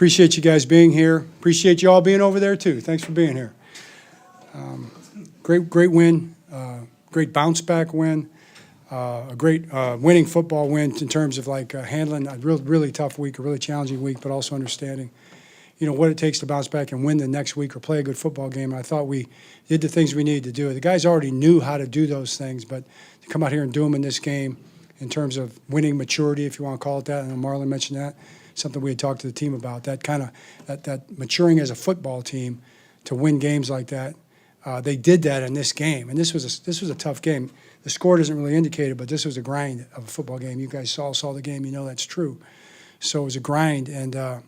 Appreciate you guys being here. Appreciate you all being over there, too. Thanks for being here. Great win, great bounce-back win, a great winning football win in terms of, like, handling a really tough week, a really challenging week, but also understanding, you know, what it takes to bounce back and win the next week or play a good football game. And I thought we did the things we needed to do. The guys already knew how to do those things, but to come out here and do them in this game in terms of winning maturity, if you want to call it that, and Marlon mentioned that, something we had talked to the team about, that maturing as a football team to win games like that. They did that in this game, and this was a tough game. The score doesn't really indicate it, but this was a grind of a football game. You guys saw the game, you know that's true. So it was a grind, and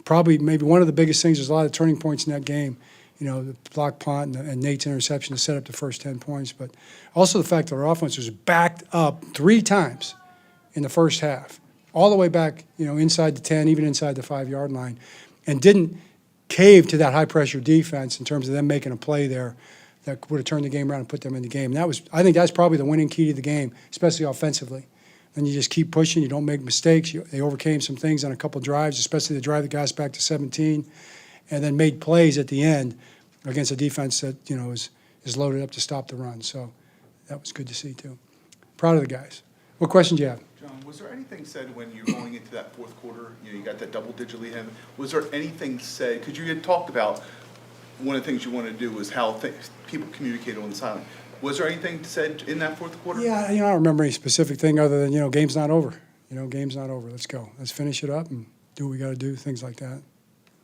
probably maybe one of the biggest things, there's a lot of turning points in that game. You know, the block punt and Nate's interception to set up the first 10 points, but also the fact that our offense was backed up 3 times in the first half, all the way back, you know, inside the 10, even inside the 5-yard line, and didn't cave to that high-pressure defense in terms of them making a play there that would have turned the game around and put them in the game. And I think that's probably the winning key to the game, especially offensively. And you just keep pushing. You don't make mistakes. They overcame some things on a couple drives, especially the drive that got us back to 17, and then made plays at the end against a defense that, you know, is loaded up to stop the run. So that was good to see, too. Proud of the guys. What questions do you have? John, was there anything said when you're going into that fourth quarter, you know, you got that double-digit lead, was there anything said, because you had talked about one of the things you wanted to do was how people communicated on the sideline. Was there anything said in that fourth quarter? Yeah, you know, I don't remember any specific thing other than, you know, game's not over. You know, game's not over. Let's go. Let's finish it up and do what we got to do, things like that.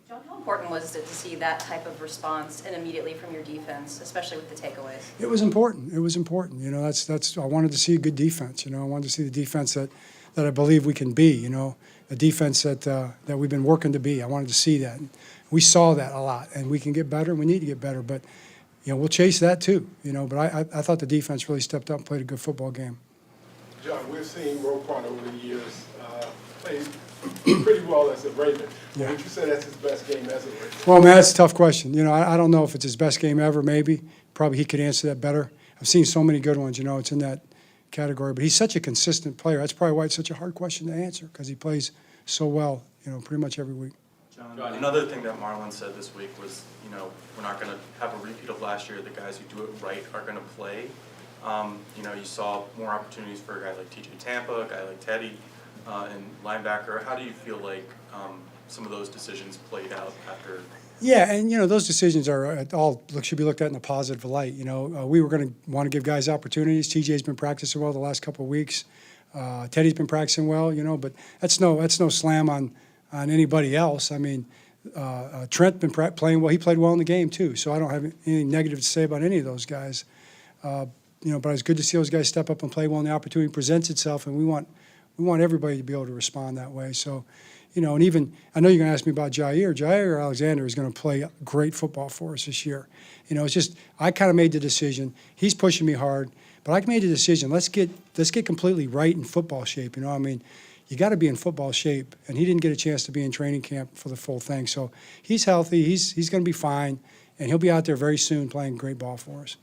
John, how important was it to see that type of response and immediately from your defense, especially with the takeaways? It was important. It was important. You know, that's. I wanted to see a good defense. You know, I wanted to see the defense that I believe we can be. You know, the defense that we've been working to be. I wanted to see that. We saw that a lot, and we can get better. And we need to get better, but you know, we'll chase that too. You know, but I thought the defense really stepped up and played a good football game. John, we've seen Roquan over the years play pretty well as a Raven. Yeah. Would you say that's his best game as a Raven? Well, man, that's a tough question. You know, I don't know if it's his best game ever, maybe. Probably he could answer that better. I've seen so many good ones, you know, it's in that category. But he's such a consistent player. That's probably why it's such a hard question to answer, because he plays so well, you know, pretty much every week. John, another thing that Marlon said this week was, you know, we're not going to have a repeat of last year. The guys who do it right are going to play. You know, you saw more opportunities for a guy like TJ Tampa, a guy like Teddy, and linebacker. How do you feel like some of those decisions played out after? Yeah, and, you know, those decisions are all should be looked at in a positive light. You know, we were going to want to give guys opportunities. TJ's been practicing well the last couple of weeks. Teddy's been practicing well, you know, but that's no slam on anybody else. I mean, Trent been playing well. He played well in the game too, so I don't have anything negative to say about any of those guys. You know, but it's good to see those guys step up and play well, and the opportunity presents itself, and we want everybody to be able to respond that way. So, you know, and even I know you're going to ask me about Jair Alexander is going to play great football for us this year. You know, it's just I kind of made the decision. He's pushing me hard, but I made the decision. Let's get completely right in football shape. You know, I mean, you got to be in football shape, and he didn't get a chance to be in training camp for the full thing. So he's healthy. He's going to be fine, and he'll be out there very soon playing great ball for us.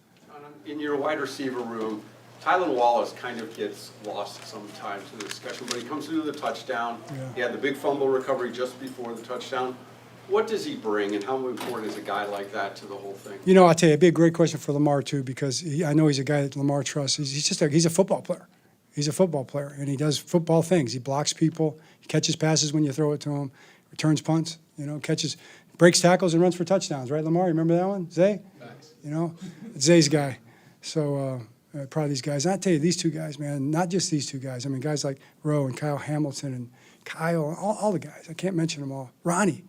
In your wide receiver room, Tylan Wallace kind of gets lost sometimes in the discussion, but he comes into the touchdown. Yeah. He had the big fumble recovery just before the touchdown. What does he bring, and how important is a guy like that to the whole thing? You know, I'll tell you, it'd be a great question for Lamar, too, because I know he's a guy that Lamar trusts. He's a football player. He's a football player, and he does football things. He blocks people. He catches passes when you throw it to him, returns punts, you know, breaks tackles and runs for touchdowns, right, Lamar? You remember that one? Zay? Nice. You know, Zay's guy. So proud of these guys. And I tell you, these two guys, man, not just these two guys. I mean, guys like Rowe and Kyle Hamilton and Kyle, all the guys. I can't mention them all. Ronnie,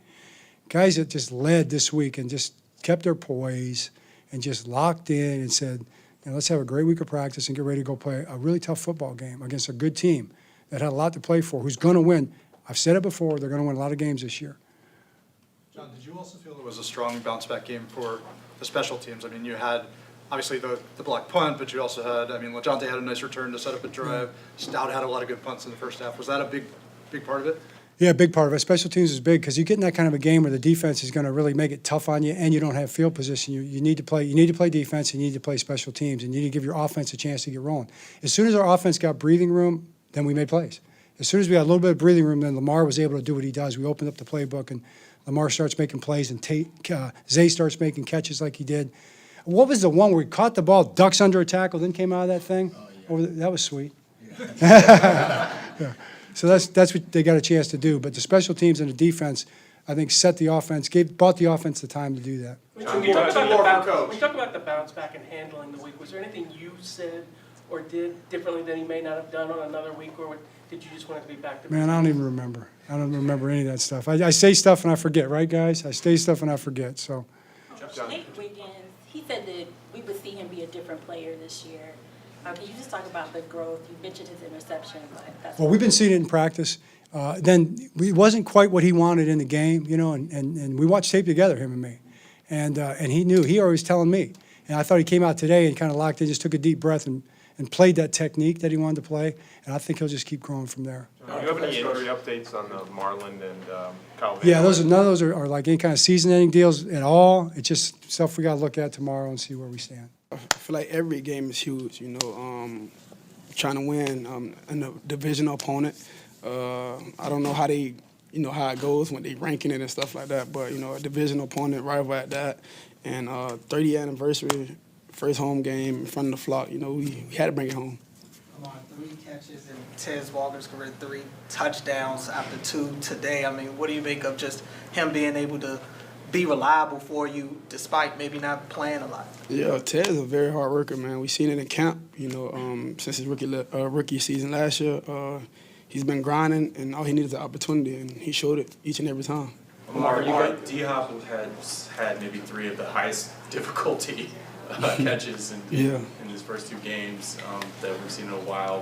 guys that just led this week and just kept their poise and just locked in and said, you know, let's have a great week of practice and get ready to go play a really tough football game against a good team that had a lot to play for, who's going to win. I've said it before, they're going to win a lot of games this year. John, did you also feel it was a strong bounce-back game for the special teams? I mean, you had obviously the block punt, but you also had, I mean, LaJonte had a nice return to set up a drive. Stout had a lot of good punts in the first half. Was that a big part of it? Yeah, a big part of it. Special teams is big because you get in that kind of a game where the defense is going to really make it tough on you, and you don't have field position. You need to play. You need to play defense, and you need to play special teams, and you need to give your offense a chance to get rolling. As soon as our offense got breathing room, then we made plays. As soon as we got a little bit of breathing room, then Lamar was able to do what he does. We opened up the playbook, and Lamar starts making plays, and Zay starts making catches like he did. What was the one where he caught the ball, ducks under a tackle, then came out of that thing? That was sweet. Yeah. So that's what they got a chance to do. But the special teams and the defense, I think, set the offense, bought the offense the time to do that. When you talk about the bounce back and handling the week, was there anything you said or did differently than he may not have done on another week, or did you just want it to be back to back? Man, I don't even remember. I don't remember any of that stuff. I say stuff and I forget, right, guys? I say stuff and I forget, so. Nate Wiggins, he said that we would see him be a different player this year. Can you just talk about the growth? You mentioned his interception, but that's... Well, we've been seeing it in practice. Then it wasn't quite what he wanted in the game, you know, and we watched tape together, him and me. And he knew. He always telling me. And I thought he came out today and kind of locked in, just took a deep breath and played that technique that he wanted to play. And I think he'll just keep growing from there. Do you have any injury updates on the Marlon and Kyle Van Yeah, Noy? none of those are like any kind of season-ending deals at all. It's just stuff we got to look at tomorrow and see where we stand. I feel like every game is huge, you know, trying to win in a divisional opponent. I don't know how they, you know, how it goes when they ranking it and stuff like that, but, you know, a divisional opponent, rival at that, and 30th anniversary, first home game in front of the flock, you know, we had to bring it home. Lamar, 3 catches and Tez Walker's career 3 touchdowns after 2 today. I mean, what do you make of just him being able to be reliable for you despite maybe not playing a lot? Yeah, Tez is a very hard worker, man. We seen it in camp, you know, since his rookie season last year. He's been grinding, and all he needed is an opportunity, and he showed it each and every time. Lamar, D-Hop has had maybe 3 of the highest difficulty catches in his first 2 games that we've seen in a while.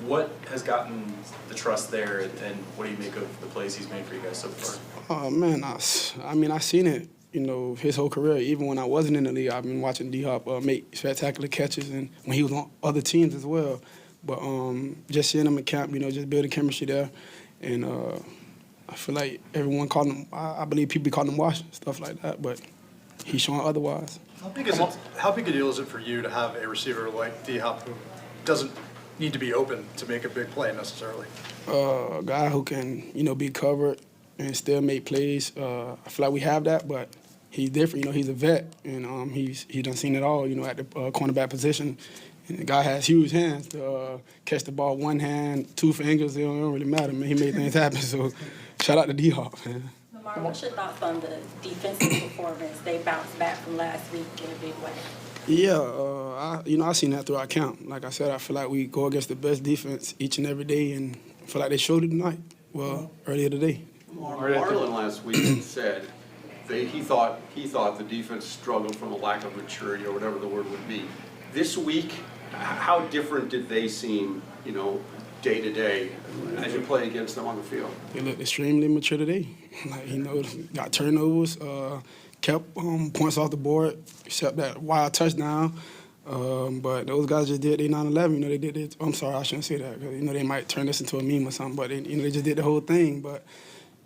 What has gotten the trust there, and what do you make of the plays he's made for you guys so far? Oh, man, I mean, I seen it, you know, his whole career. Even when I wasn't in the league, I've been watching D-Hop make spectacular catches, and when he was on other teams as well. But just seeing him in camp, you know, just building chemistry there. And I feel like everyone called him, I believe people called him washed, stuff like that, but he's showing otherwise. How big a deal is it for you to have a receiver like D-Hop who doesn't need to be open to make a big play necessarily? A guy who can, you know, be covered and still make plays. I feel like we have that, but he's different. You know, he's a vet, and he done seen it all, you know, at the cornerback position. And the guy has huge hands to catch the ball 1 hand, 2 fingers. It don't really matter, man. He made things happen, so shout out to D-Hop, man. Lamar, what's your thoughts on the defensive performance? They bounced back from last week in a big way. Yeah, I seen that throughout camp. Like I said, I feel like we go against the best defense each and every day, and I feel like they showed it tonight. Well, earlier today. Marlon last week said he thought the defense struggled from a lack of maturity or whatever the word would be. This week, how different did they seem, you know, day to day as you play against them on the field? They looked extremely mature today. Like, you know, got turnovers, kept points off the board, except that wild touchdown. But those guys just did their 9/11. You know, they did it. I'm sorry, I shouldn't say that, because, you know, they might turn this into a meme or something. But they, you know, they just did the whole thing. But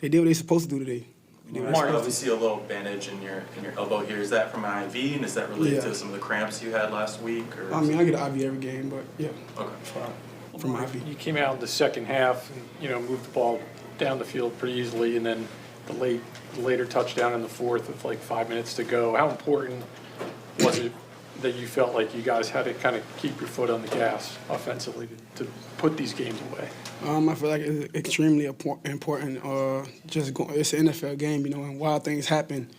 they did what they supposed to do today. Mark, we see a little bandage in your elbow here. Is that from an IV, and is that related to some of the cramps you had last week? Or I mean, I get an IV every game, but yeah. Okay. From IV. You came out in the second half and, you know, moved the ball down the field pretty easily, and then the later touchdown in the fourth with like 5 minutes to go. How important was it that you felt like you guys had to kind of keep your foot on the gas offensively to put these games away? I feel like it's extremely important. It's an NFL game, you know, and wild things happen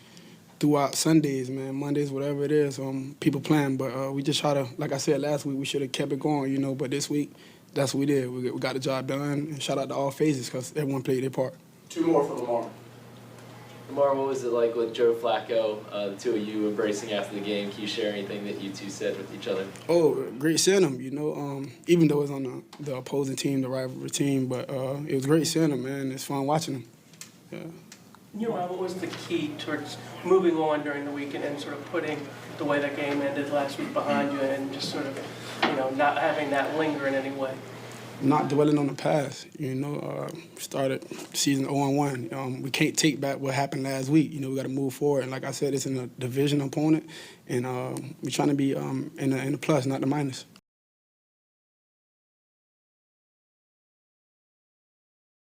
throughout Sundays, man, Mondays, whatever it is. People plan, but we just try to, like I said last week, we should have kept it going, you know. But this week, that's what we did. We got the job done, and shout out to all phases because everyone played their part. 2 more for Lamar. Lamar, what was it like with Joe Flacco, the 2 of you embracing after the game? Can you share anything that you 2 said with each other? Oh, great seeing him, you know, even though it was on the opposing team, the rivalry team, but it was great seeing him, man. It's fun watching him. Yeah. You know, what was the key towards moving on during the week and then sort of putting the way that game ended last week behind you and just sort of, you know, not having that linger in any way? Not dwelling on the past, you know. Started season 0-1. We can't take back what happened last week. You know, we got to move forward. And like I said, it's in a division opponent, and we're trying to be in the plus, not the minus.